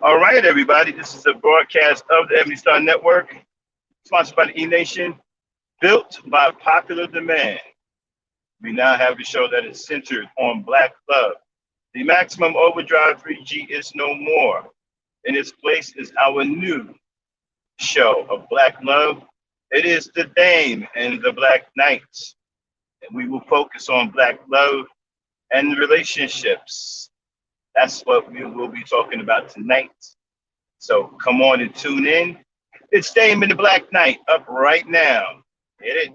All right, everybody. This is a broadcast of the Ebony Star Network, sponsored by the E Nation, built by popular demand. We now have a show that is centered on Black love. The Maximum Overdrive 3G is no more. In its place is our new show of Black love. It is the Dame and the Black Knights. And we will focus on Black love and relationships. That's what we will be talking about tonight. So come on and tune in. It's Dame and the Black Knight up right now. Hit it.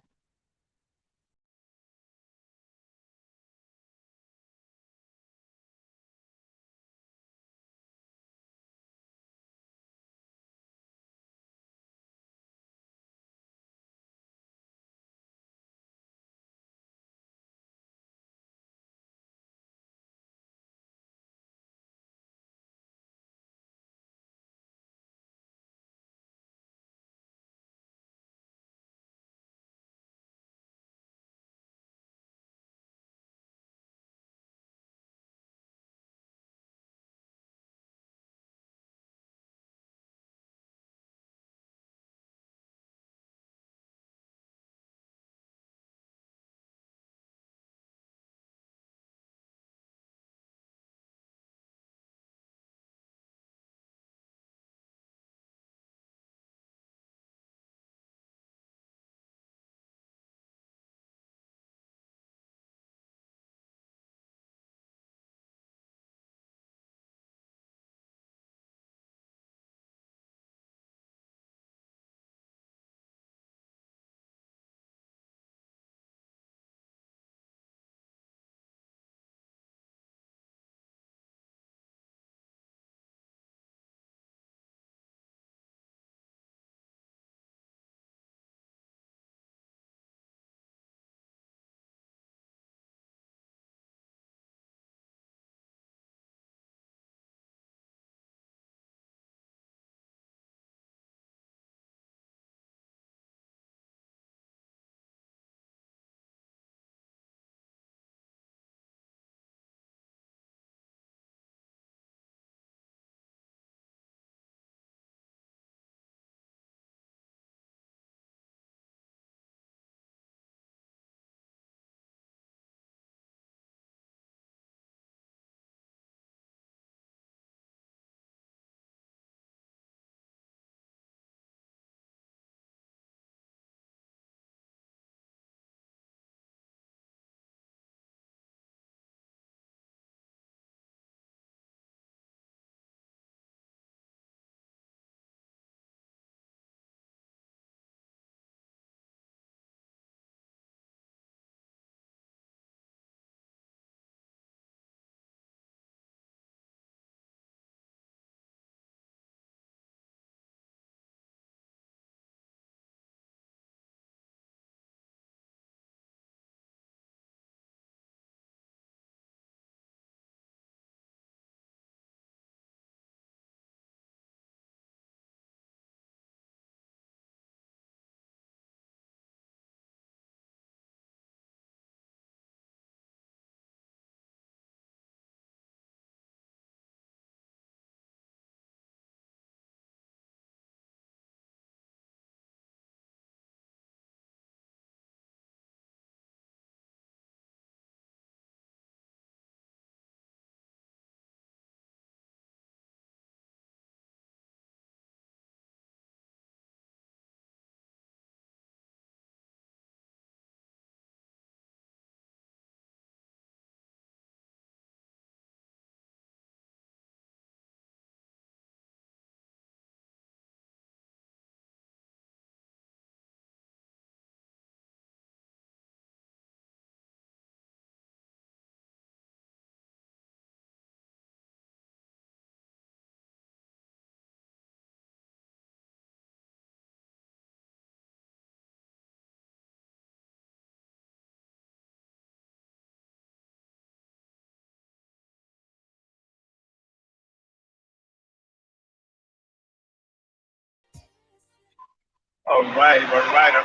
All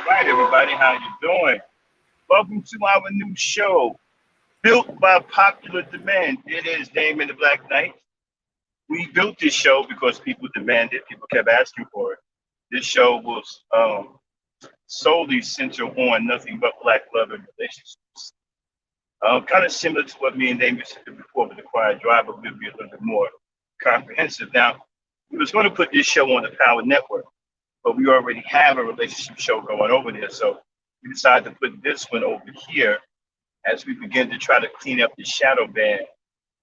right, everybody. How you doing? Welcome to our new show, built by popular demand. It is Dame and the Black Knight. We built this show because people demanded, people kept asking for it. This show was solely centered on nothing but black love and relationships. Kind of similar to what me and Damien did before with the Quiet Drive, but we'll be a little bit more comprehensive. Now, we was going to put this show on the Power Network, but we already have a relationship show going over there. So we decided to put this one over here as we begin to try to clean up the shadow band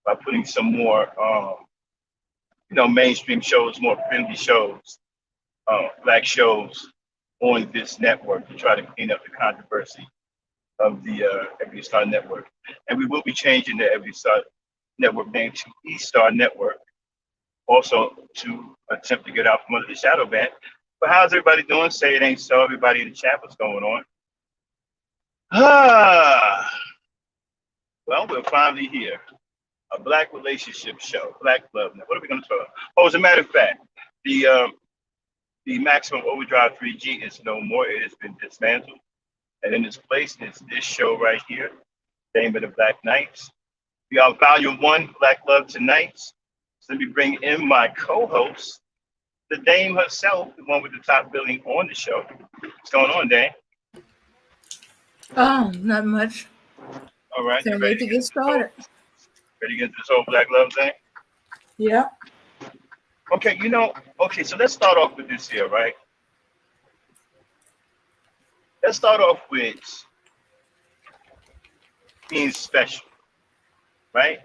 by putting some more, mainstream shows, more friendly shows, black shows on this network to try to clean up the controversy of the Ebony Star Network. And we will be changing the Ebony Star Network name to E-Star Network, also to attempt to get out from under the shadow band. But how's everybody doing? Say it ain't so. Everybody in the chat, what's going on? Well, we're finally here. A black relationship show, black love. Now, what are we going to talk about? Oh, as a matter of fact, the Maximum Overdrive 3G is no more. It has been dismantled. And in its place is this show right here, Dame of the Black Knights. We are Volume 1, Black Love Tonight. So let me bring in my co-host, the Dame herself, the one with the top billing on the show. What's going on, Dame? Oh, not much. All right. Can't wait to get started. Ready to get this whole black love thing? Yeah. Okay, so let's start off with this here, right? Let's start off with being special, right?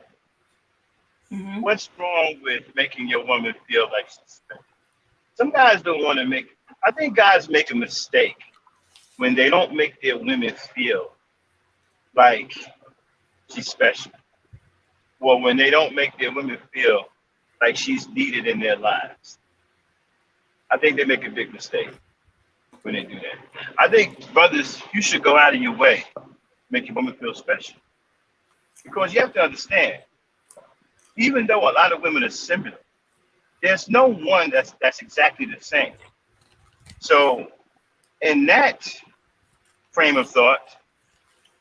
Mm-hmm. What's wrong with making your woman feel like she's special? Some guys don't want to I think guys make a mistake when they don't make their women feel like she's special. Or when they don't make their women feel like she's needed in their lives. I think they make a big mistake when they do that. I think, brothers, you should go out of your way to make your woman feel special. Because you have to understand, even though a lot of women are similar, there's no one that's exactly the same. So in that frame of thought,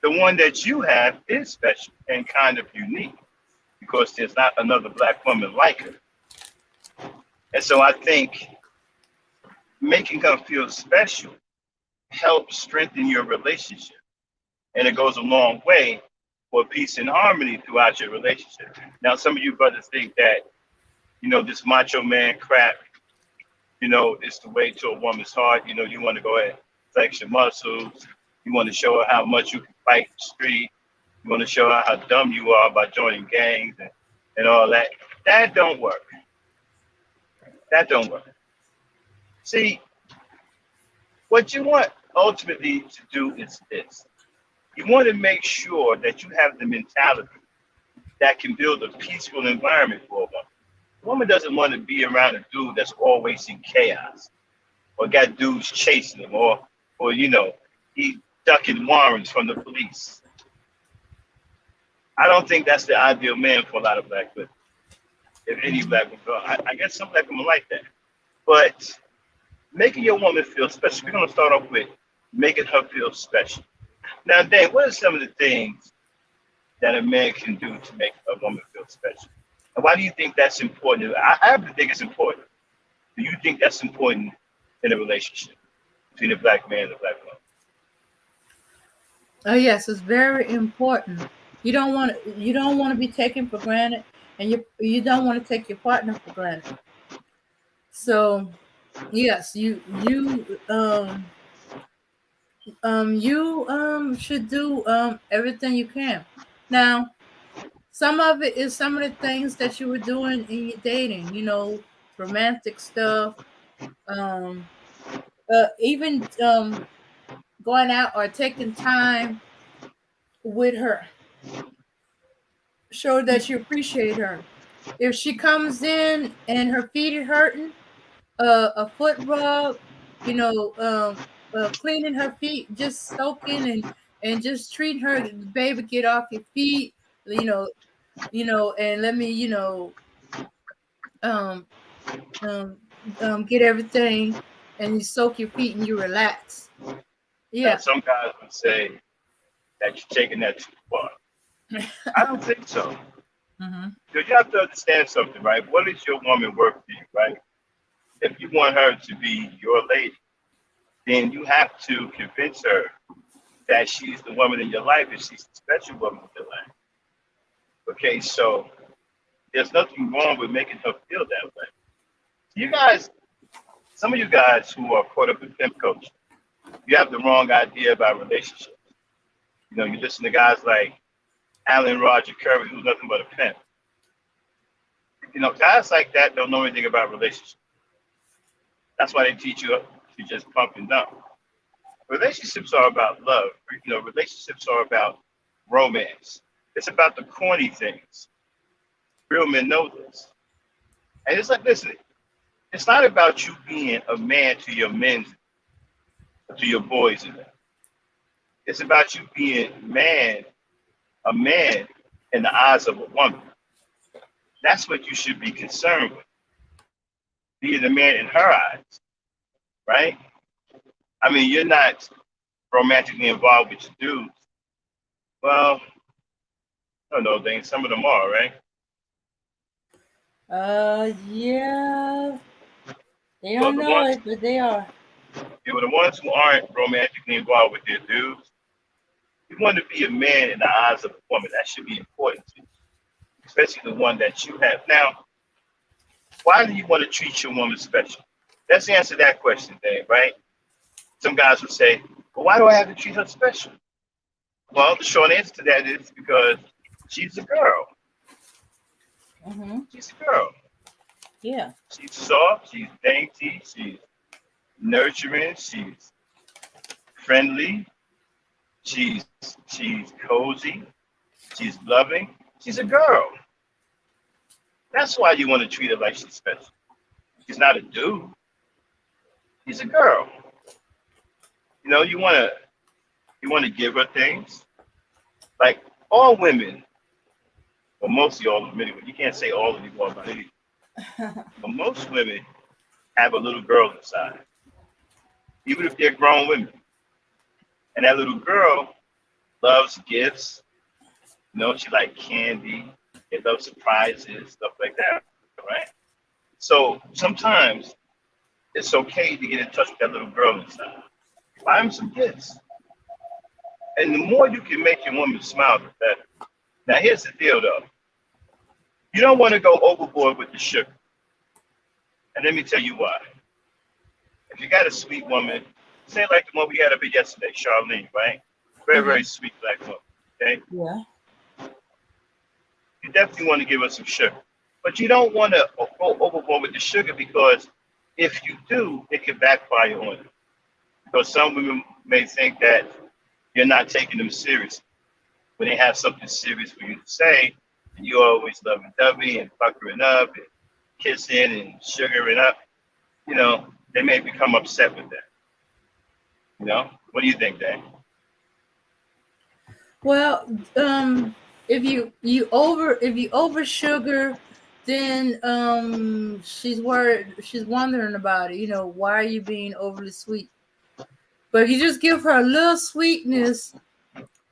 the one that you have is special and kind of unique because there's not another black woman like her. And so I think making her feel special helps strengthen your relationship. And it goes a long way for peace and harmony throughout your relationship. Now, some of you brothers think that, this macho man crap, is the way to a woman's heart. You want to go ahead and flex your muscles. You want to show her how much you can fight the street. You want to show her how dumb you are by joining gangs and all that. That don't work. That don't work. See, what you want ultimately to do is this. You want to make sure that you have the mentality that can build a peaceful environment for a woman. A woman doesn't want to be around a dude that's always in chaos or got dudes chasing him or he ducking warrants from the police. I don't think that's the ideal man for a lot of black women. If any black women, I guess some black women like that. But making your woman feel special, we're going to start off with making her feel special. Now, Dane, what are some of the things that a man can do to make a woman feel special? And why do you think that's important? I have to think it's important. Do you think that's important in a relationship between a black man and a black woman? Oh yes, it's very important. You don't want to be taken for granted, and you don't want to take your partner for granted. So yes, you should do everything you can. Now, some of it is some of the things that you were doing in your dating, romantic stuff, even going out or taking time with her. Show that you appreciate her. If she comes in and her feet are hurting, a foot rub, cleaning her feet, just soaking and just treating her, baby, get off your feet, and let me, get everything, and you soak your feet and you relax. Yeah. Now, some guys would say that you're taking that too far. I don't think so. Mm-hmm. So you have to understand something, right? What is your woman worth to you, right? If you want her to be your lady, then you have to convince her that she's the woman in your life and she's the special woman in your life. Okay, so there's nothing wrong with making her feel that way. You guys, some of you guys who are caught up in pimp culture, you have the wrong idea about relationships. You know, you listen to guys like Alan Roger Curry, who's nothing but a pimp. You know, guys like that don't know anything about relationships. That's why they teach you to just pump and dump. Relationships are about love. You know, relationships are about romance. It's about the corny things. Real men know this. And it's like, listen, it's not about you being a man to your men, to your boys. It's about you being a man in the eyes of a woman. That's what you should be concerned with. Being a man in her eyes, right? I mean, you're not romantically involved with your dudes. Well, I don't know, Dane. Some of them are, right? Yeah. They Well, don't the know ones, it, but they are. you know, the ones who aren't romantically involved with their dudes, you want to be a man in the eyes of a woman. That should be important to you, especially the one that you have. Now, why do you want to treat your woman special? Let's answer that question, Dave, right? Some guys would say, well, why do I have to treat her special? Well, the short answer to that is because she's a girl. Mm-hmm. She's a girl. Yeah. She's soft, she's dainty, she's nurturing, she's friendly, she's she's cozy, she's loving. She's a girl. That's why you want to treat her like she's special. She's not a dude. She's a girl. You know, you want to give her things. Like all women, well, mostly all of them anyway. You can't say all of them about anything. But most women have a little girl inside, even if they're grown women. And that little girl loves gifts. You know, she like candy. They love surprises, stuff like that, right? So sometimes it's okay to get in touch with that little girl inside. Buy them some gifts. And the more you can make your woman smile, the better. Now, here's the deal, though. You don't want to go overboard with the sugar. And let me tell you why. If you got a sweet woman, say like the one we had up here yesterday, Charlene, right? Very, Mm-hmm. very sweet black woman, okay? Yeah. You definitely want to give her some sugar. But you don't want to go overboard with the sugar because if you do, it can backfire on you. Because some women may think that you're not taking them seriously. When they have something serious for you to say, and you're always lovey-dovey and puckering up and kissing and sugaring up, you know, they may become upset with that. You know, what do you think, Dan? Well, if you over sugar, then she's worried. She's wondering about it. Why are you being overly sweet? But if you just give her a little sweetness,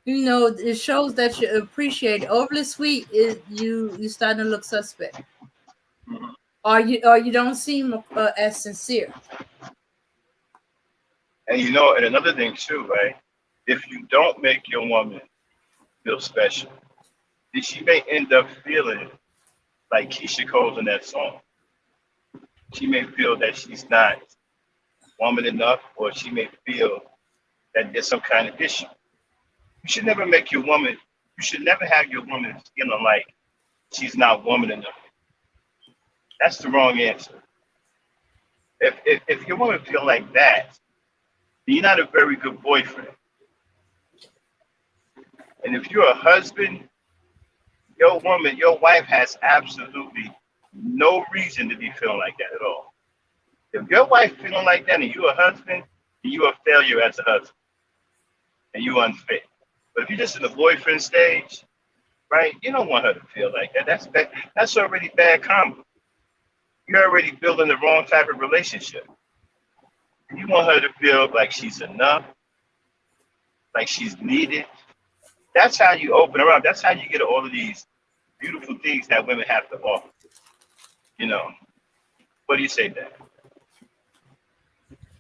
it shows that you appreciate it. Overly sweet is you starting to look suspect, or you don't seem as sincere. And you know, and another thing too, right? If you don't make your woman feel special, then she may end up feeling like Keisha Cole's in that song. She may feel that she's not woman enough, or she may feel that there's some kind of issue. You should never make your woman, you should never have your woman feeling like she's not woman enough. That's the wrong answer. If your woman feel like that, then you're not a very good boyfriend. And if you're a husband, your woman, your wife has absolutely no reason to be feeling like that at all. If your wife feeling like that and you're a husband, then you're a failure as a husband and you're unfit. But if you're just in the boyfriend stage, right, you don't want her to feel like that. That's bad. That's already bad karma. You're already building the wrong type of relationship. You want her to feel like she's enough, like she's needed. That's how you open her up. That's how you get all of these beautiful things that women have to offer. You know, what do you say, Dan?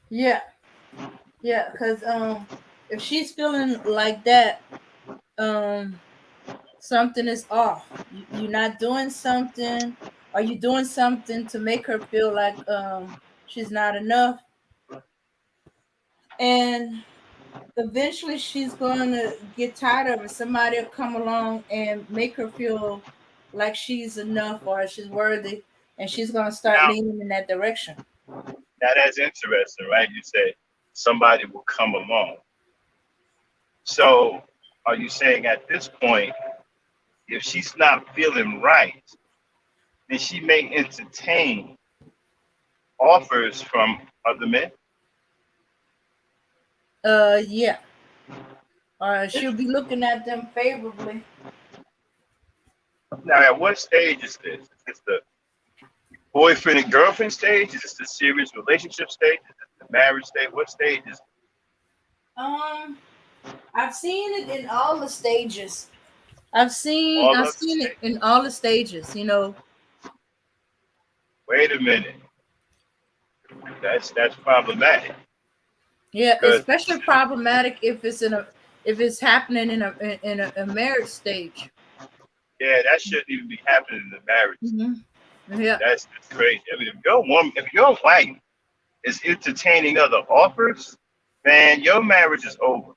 Yeah, yeah, because if she's feeling like that, um, something is off. You're not doing something, or you doing something to make her feel like she's not enough, and eventually she's going to get tired of it. Somebody will come along and make her feel like she's enough or she's worthy, and she's going to start Now, leaning in that direction. now that's interesting, right? You said somebody will come along. So, are you saying at this point, if she's not feeling right, then she may entertain offers from other men? Yeah, or she'll be looking at them favorably. Now, at what stage is this? Is this the boyfriend and girlfriend stage? Is this the serious relationship stage? Is this the marriage stage? What stage is Um, I've seen it in all the stages. all I've of the seen it stages? in all the stages. You know, Wait a minute. That's problematic yeah, because especially problematic if it's happening in a marriage stage. yeah, that shouldn't even be happening in the marriage. Hmm. Yeah, That's crazy. I mean, if your wife is entertaining other offers, man, your marriage is over.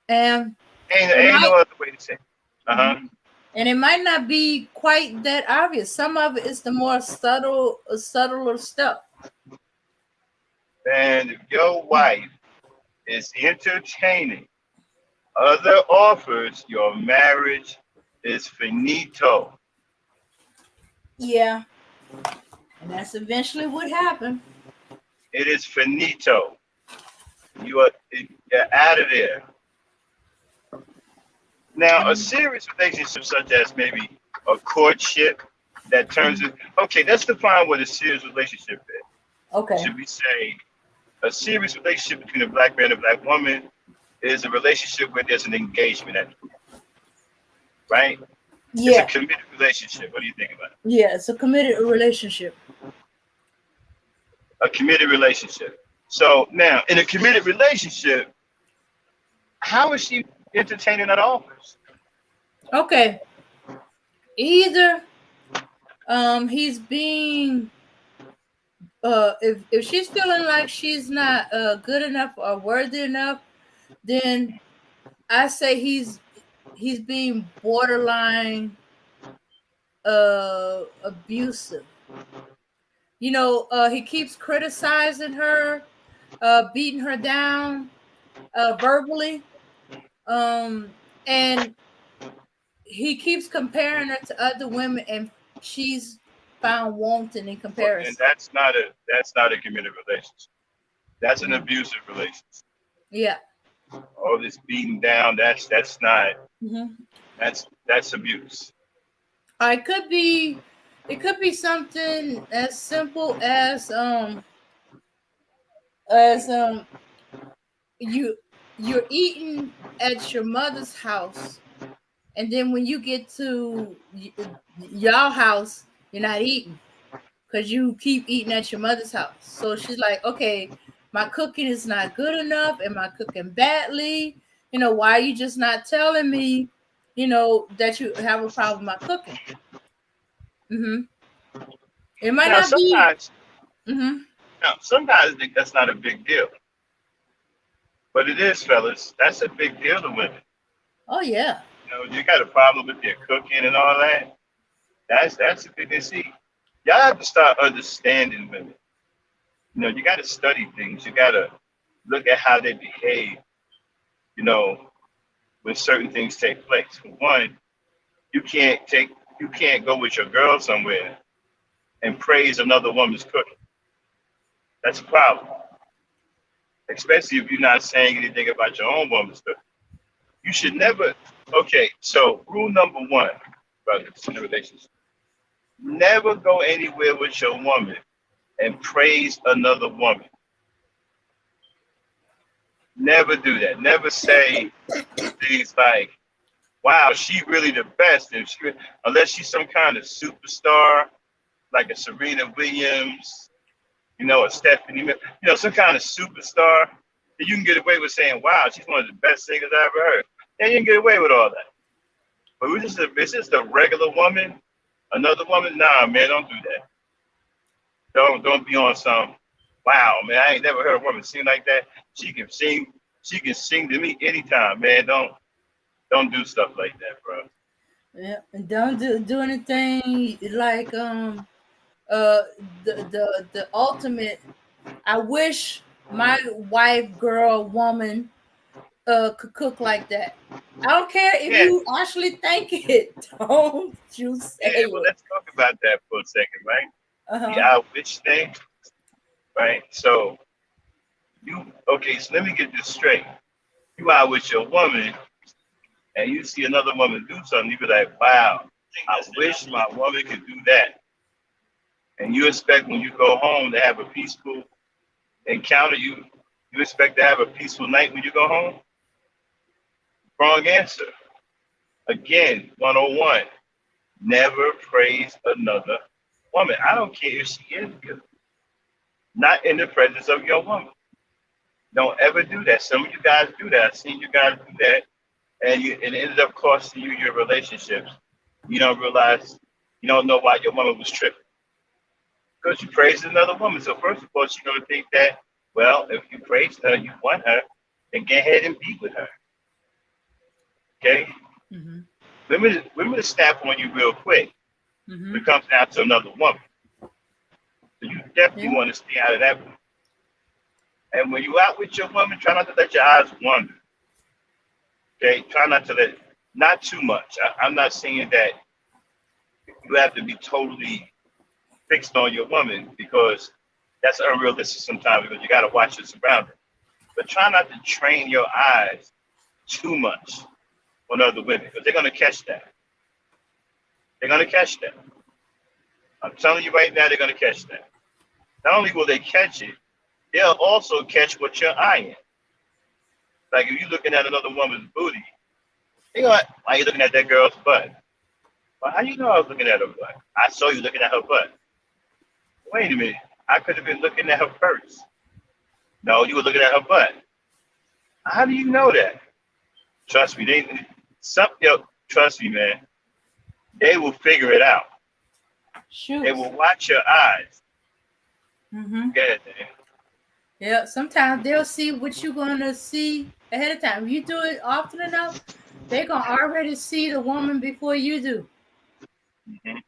and it Ain't might no other way to say it. Uh-huh. mhm. And it might not be quite that obvious. Some of it is the more subtler stuff. And if your wife is entertaining other offers, your marriage is finito. Yeah, and that's eventually what happened. It is finito. You're out of there. Now, a And serious relationship, such as maybe a courtship, that turns it. Okay, let's define what a serious relationship is. okay, Should we say a serious relationship between a black man and a black woman is a relationship where there's an engagement, right? It's a yeah, committed relationship. What do you think about it? yeah, it's a committed relationship. A committed relationship. So now, in a committed relationship, how is she entertaining that offers? Okay, either he's being if she's feeling like she's not good enough or worthy enough, then I say he's being borderline abusive. You know, he keeps criticizing her, beating her down verbally, and he keeps comparing her to other women, and she's found wanting in And comparison. that's not a committed relationship. That's an Mm. abusive relationship. Yeah. All this beating down, that's not Hmm. that's abuse. It could be, it could be something as simple as you you're eating at your mother's house, and then when you get to y'all house, you're not eating because you keep eating at your mother's house. So she's like, okay, my cooking is not good enough. Am I cooking badly? You know, why are you just not telling me, you know, that you have a problem with my cooking? Hmm. It might Now not be. sometimes Hmm. sometimes I think that's not a big deal. But it is, fellas. That's a big deal to women. Oh yeah. You got a problem with their cooking and all that. That's a big thing. See, y'all have to start understanding women. You got to study things. You got to look at how they behave. You know, when certain things take place. For one, you can't take you can't go with your girl somewhere and praise another woman's cooking. That's a problem, especially if you're not saying anything about your own woman's cooking. You should never. Okay, so rule number one, brothers in a relationship: never go anywhere with your woman and praise another woman. Never do that. Never say things like, wow, she really the best. And she, unless she's some kind of superstar, like a Serena Williams, a Stephanie, some kind of superstar, then you can get away with saying, wow, she's one of the best singers I ever heard. And you can get away with all that. But it's just a regular woman, another woman, nah, man, don't do that. Don't be on some, wow, man, I ain't never heard a woman sing like that. She can sing, she can sing to me anytime, man. Don't do stuff like that, bro. Yeah, and don't do anything like uh the ultimate. I wish my wife, girl, woman could cook like that. I don't care if Yeah, you actually think it. Don't you say yeah, well, it. let's talk about that for a second, right? The Uh-huh. I wish thing, right? So okay, so let me get this straight. You out with your woman and you see another woman do something, you be like, wow, I wish my woman could do that. And you expect when you go home to have a peaceful encounter, you expect to have a peaceful night when you go home? Wrong answer. Again, 101. Never praise another woman. I don't care if she is good. Not in the presence of your woman. Don't ever do that. Some of you guys do that. I've seen you guys do that, and it ended up costing you your relationships. You don't realize, you don't know why your woman was tripping because you praised another woman. So first of all, she's gonna think that, well, if you praised her, you want her, then get ahead and be with her. Okay? Mm-hmm. Women snap on you real quick Mm-hmm. when it comes down to another woman. So you definitely Yeah. want to stay out of that one. And when you out with your woman, try not to let your eyes wander. Okay, try not to let, not too much. I'm not saying that you have to be totally fixed on your woman because that's unrealistic sometimes because you got to watch your surroundings. But try not to train your eyes too much on other women because they're going to catch that. They're going to catch that. I'm telling you right now, they're going to catch that. Not only will they catch it, they'll also catch what you're eyeing. Like if you're looking at another woman's booty, you know what? Why are you looking at that girl's butt? Well, how you know I was looking at her butt? I saw you looking at her butt. Wait a minute. I could have been looking at her purse. No, you were looking at her butt. How do you know that? Trust me, trust me, man. They will figure it out. They Shoot. will watch your eyes. Mm-hmm. Get it, man. Yeah. Sometimes they'll see what you're gonna see ahead of time. If you do it often enough, they're gonna already see the woman before you do. Hmm.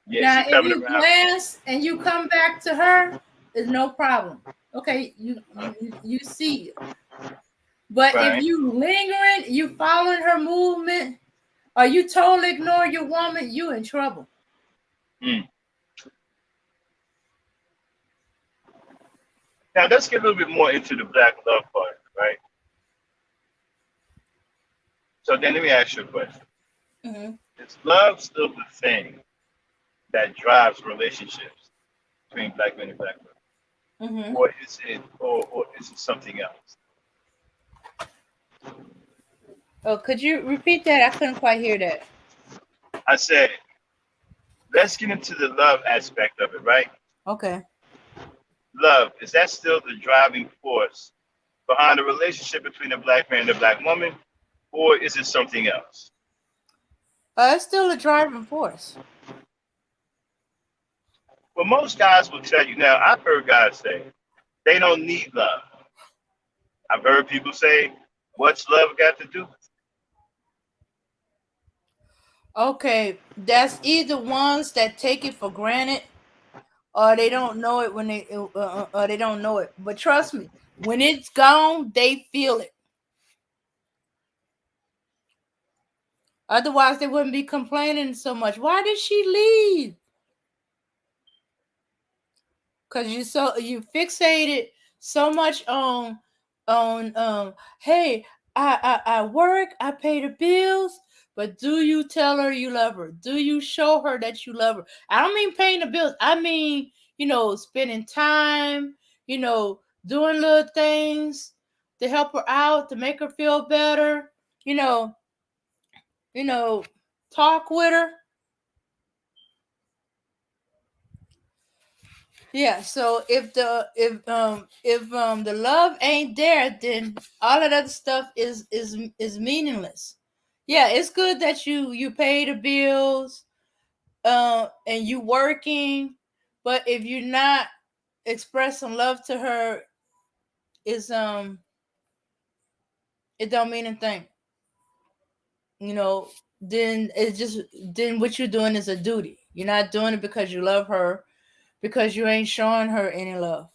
Yeah, Now, she if coming you around. glance and you come back to her, it's no problem. Okay, you see it. But if Right. you lingering, you following her movement, or you totally ignore your woman, you in trouble. Mm. Now let's get a little bit more into the black love part, right? So then let me ask you a question. Mm-hmm. Is love still the thing that drives relationships between black men and black women? Mm-hmm. Or is it something else? Oh, could you repeat that? I couldn't quite hear that. I said, let's get into the love aspect of it, right? Okay. Love, is that still the driving force behind the relationship between a black man and a black woman? Or is it something else? It's still a driving force. Well, most guys will tell you now, I've heard guys say they don't need love. I've heard people say, what's love got to do with it? Okay, that's either ones that take it for granted, or they don't know it when or they don't know it. But trust me, when it's gone, they feel it. Otherwise, they wouldn't be complaining so much. Why did she leave? Because you fixated so much on hey, I work, I pay the bills, but do you tell her you love her? Do you show her that you love her? I don't mean paying the bills. I mean, spending time, doing little things to help her out, to make her feel better, you know you know, talk with her. Yeah, so if the love ain't there, then all of that stuff is meaningless. Yeah, it's good that you pay the bills, and you working, but if you're not expressing love to her, is it don't mean a thing. You know, then it's just then what you're doing is a duty. You're not doing it because you love her, because you ain't showing her any love.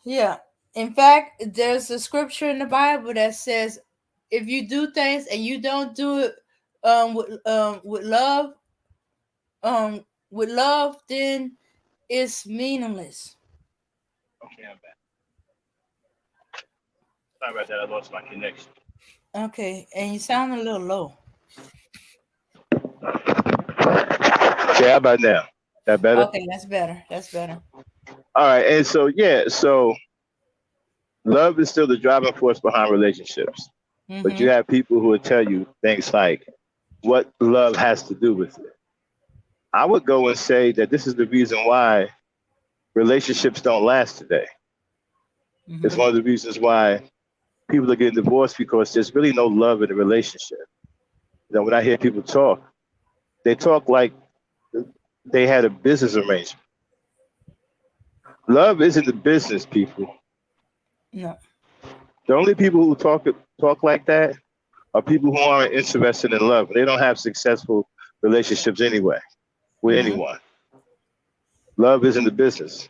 Yeah. In fact, there's a scripture in the Bible that says if you do things and you don't do it with love, then it's meaningless. Okay, I'm back. Sorry about that. I lost my connection. Okay, and you sound a little low. Okay, how about now? That better? Okay, that's better. That's better. All right. And so, yeah, so love is still the driving force behind relationships. But you Mm-hmm. have people who will tell you things like what love has to do with it. I would go and say that this is the reason why relationships don't last today. It's Mm-hmm. one of the reasons why people are getting divorced because there's really no love in the relationship. You know, when I hear people talk, they talk like they had a business arrangement. Love isn't the business, people. No. The only people who talk like that are people who aren't interested in love. They don't have successful relationships anyway with Mm-hmm. anyone. Love isn't the business.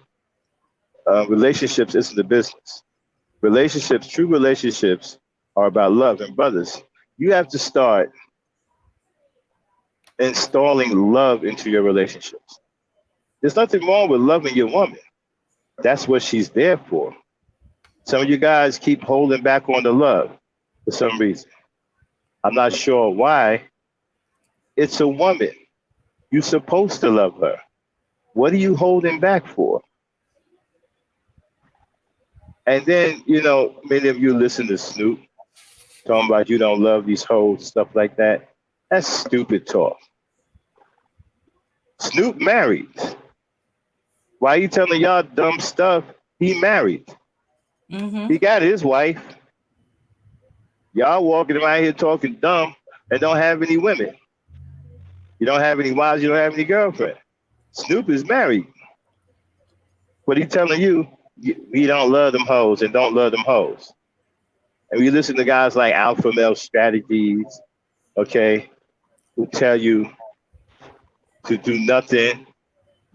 Relationships isn't the business. Relationships, true relationships, are about love. And brothers, you have to start installing love into your relationships. There's nothing wrong with loving your woman. That's what she's there for. Some of you guys keep holding back on the love for some reason. I'm not sure why. It's a woman. You're supposed to love her. What are you holding back for? And then, you know, many of you listen to Snoop talking about you don't love these hoes, stuff like that. That's stupid talk. Snoop married. Why are you telling y'all dumb stuff? He married. Mm-hmm. He got his wife. Y'all walking around here talking dumb and don't have any women. You don't have any wives, you don't have any girlfriend. Snoop is married. What he telling you, we don't love them hoes and don't love them hoes. And we listen to guys like Alpha Male Strategies, okay, who tell you to do nothing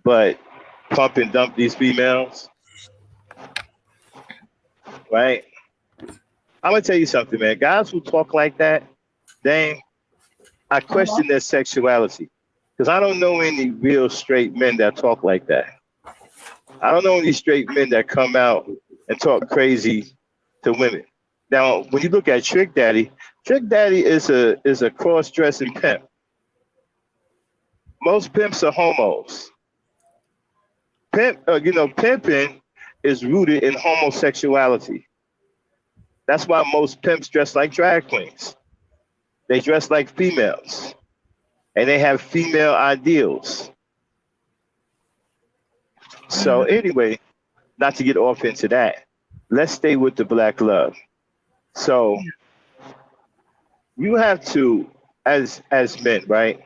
but pump and dump these females, right? I'm gonna tell you something, man. Guys who talk like that, dang, I Uh-huh. question their sexuality because I don't know any real straight men that talk like that. I don't know any straight men that come out and talk crazy to women. Now, when you look at Trick Daddy is a cross-dressing pimp. Most pimps are homos. Pimping is rooted in homosexuality. That's why most pimps dress like drag queens. They dress like females, and they have female ideals. So Mm-hmm. anyway, not to get off into that, let's stay with the black love. So you have to, as men, right?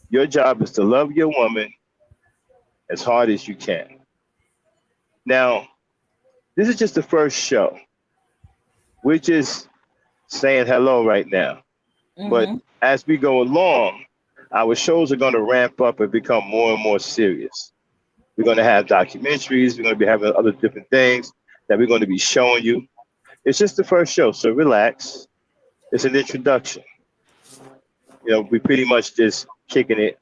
Your job is to love your woman as hard as you can. Now, this is just the first show. We're just saying hello right now. But Mm-hmm. as we go along, our shows are going to ramp up and become more and more serious. We're going to have documentaries. We're going to be having other different things that we're going to be showing you. It's just the first show, so relax. It's an introduction. You know, we pretty much just kicking it,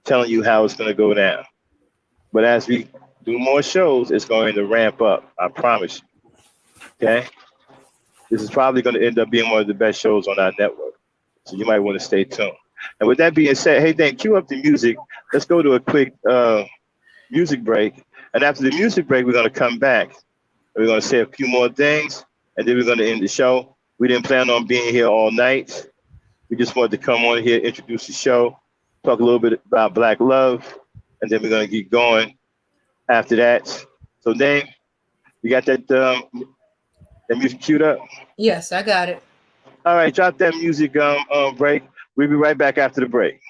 telling you how it's going to go down. But as we do more shows, it's going to ramp up. I promise you. Okay. This is probably going to end up being one of the best shows on our network. So you might want to stay tuned. And with that being said, hey, Dan, cue up the music. Let's go to a quick music break. And after the music break, we're going to come back and we're going to say a few more things. And then we're going to end the show. We didn't plan on being here all night. We just wanted to come on here, introduce the show, talk a little bit about Black love, and then we're gonna keep going after that. So, Dame, you got that music queued up? Yes, I got it. All right, drop that music break. We'll be right back after the break.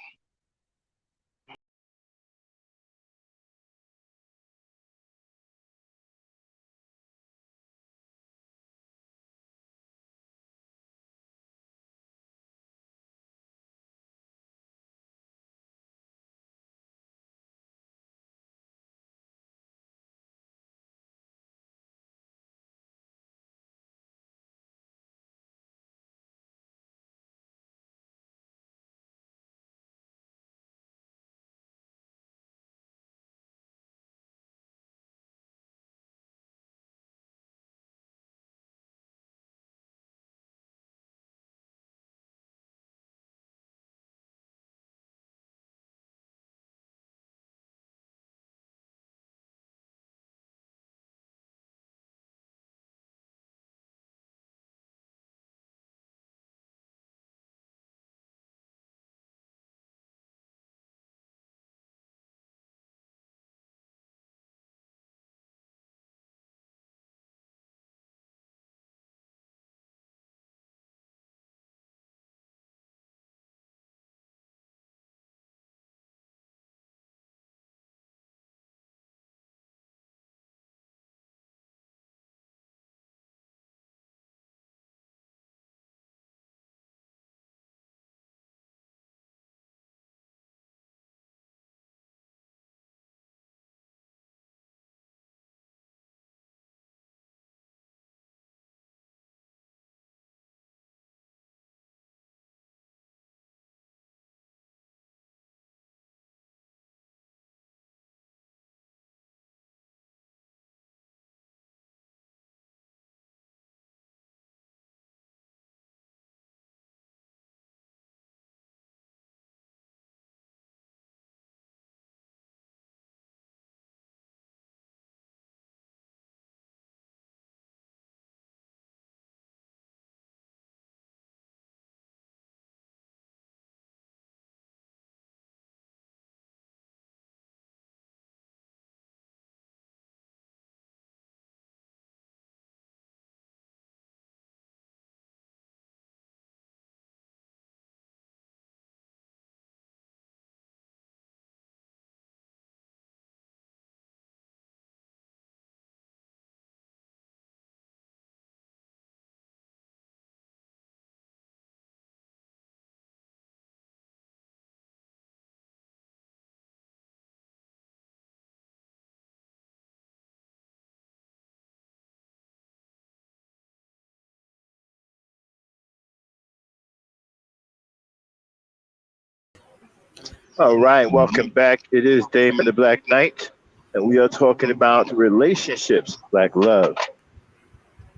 All right, welcome back. It is Dame and the Black Knight, and we are talking about relationships, Black love.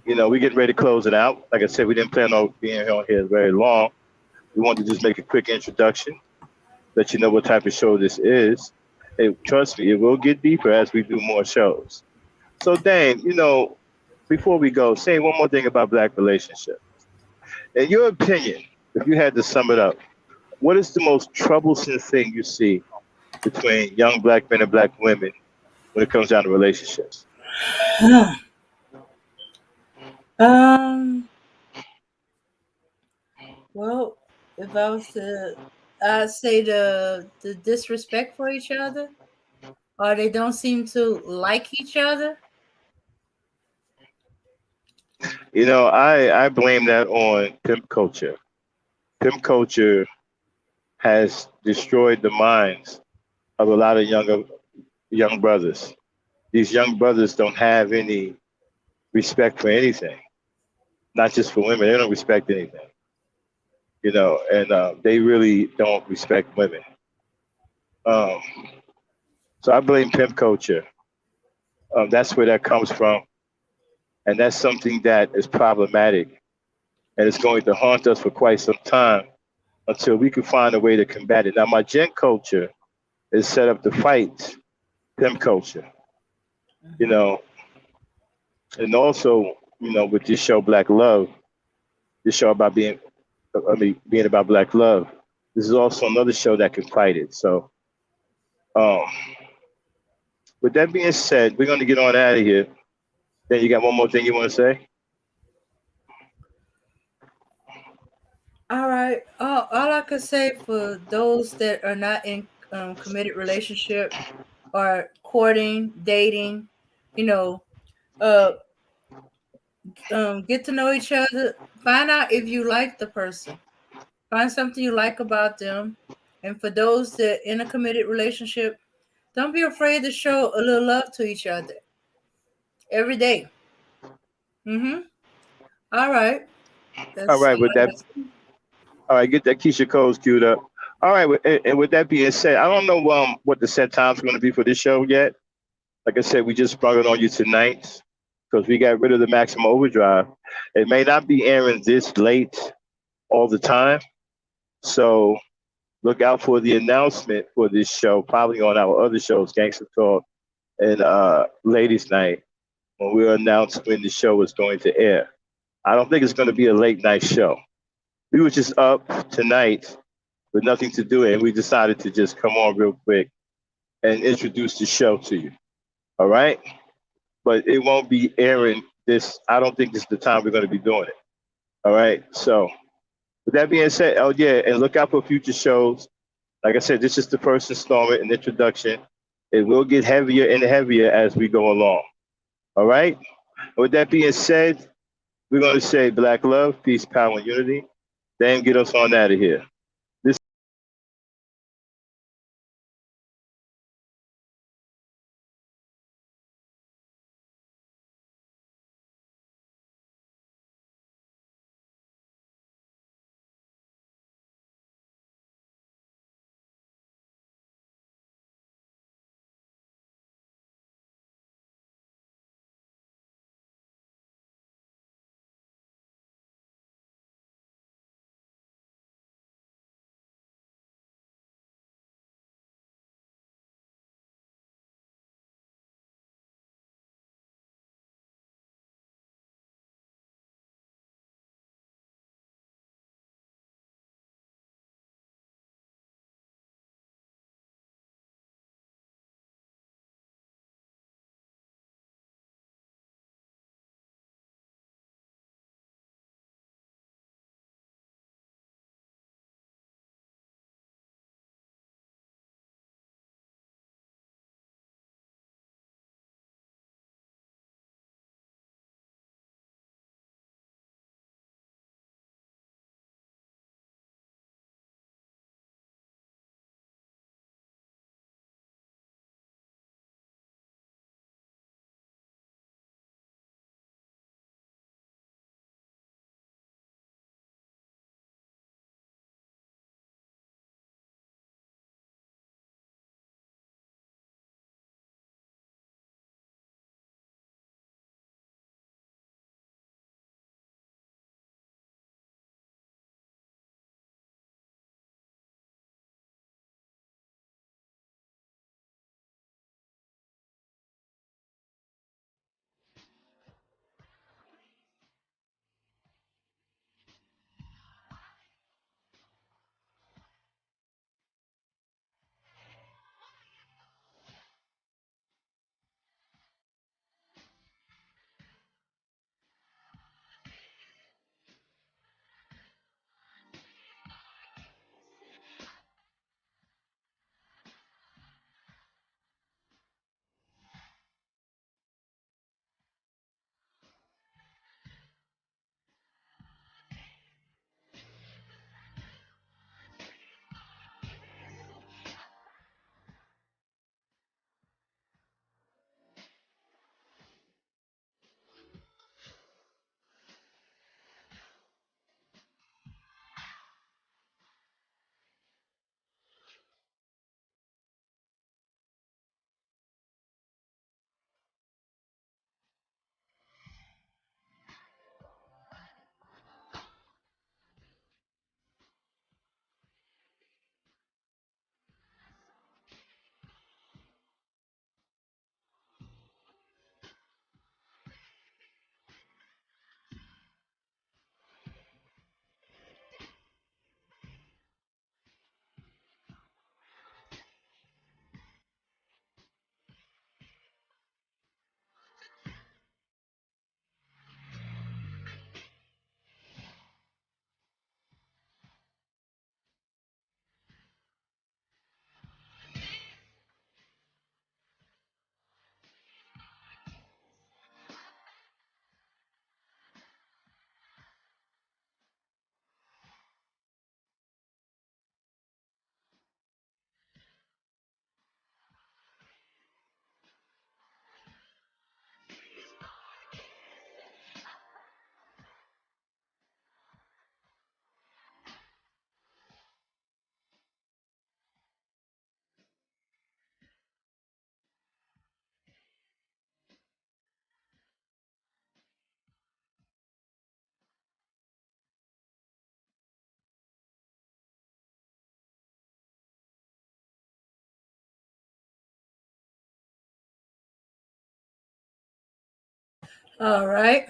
We getting ready to close it out. Like I said, we didn't plan on being on here very long. We wanted to just make a quick introduction, let you know what type of show this is. Hey, trust me, it will get deeper as we do more shows. So, Dame, before we go, say one more thing about Black relationships. In your opinion, if you had to sum it up, what is the most troublesome thing you see between young Black men and Black women when it comes down to relationships? um, well, if I was to, I'd say the disrespect for each other, or they don't seem to like each other. I blame that on pimp culture. Pimp culture has destroyed the minds of a lot of young brothers. These young brothers don't have any respect for anything, not just for women. They don't respect anything, and they really don't respect women. Um, so I blame pimp culture. That's where that comes from, and that's something that is problematic, and it's going to haunt us for quite some time until we can find a way to combat it. Now, my gen culture is set up to fight pimp culture, you Mhm. know, and also, with this show Black Love, This show about being, I mean, being about black love. This is also another show that can fight it. So, um, with that being said, we're going to get on out of here. Then you got one more thing you want to say? All right. All I could say for those that are not in committed relationship or courting, dating, you know, uh, get to know each other. Find out if you like the person. Find something you like about them. And for those that in a committed relationship, don't be afraid to show a little love to each other every day. Mm-hmm. All right. All That's right, all with I that, got. all right, get that Keisha Cole's queued up. All right, and with that being said, I don't know what the set time's going to be for this show yet. Like I said, we just sprung it on you tonight because we got rid of the maximum overdrive. It may not be airing this late all the time, so look out for the announcement for this show, probably on our other shows, Gangster Talk and Ladies Night, when we'll announce when the show is going to air. I don't think it's going to be a late night show. We were just up tonight with nothing to do, and we decided to just come on real quick and introduce the show to you. All right, but it won't be airing this. I don't think this is the time we're going to be doing it. All right, so with that being said, oh yeah, and look out for future shows. Like I said, this is the first installment and introduction. It will get heavier and heavier as we go along. All right. With that being said, we're going to say black love, peace, power, and unity. Then get us on out of here. This is Ebony signing off. All right.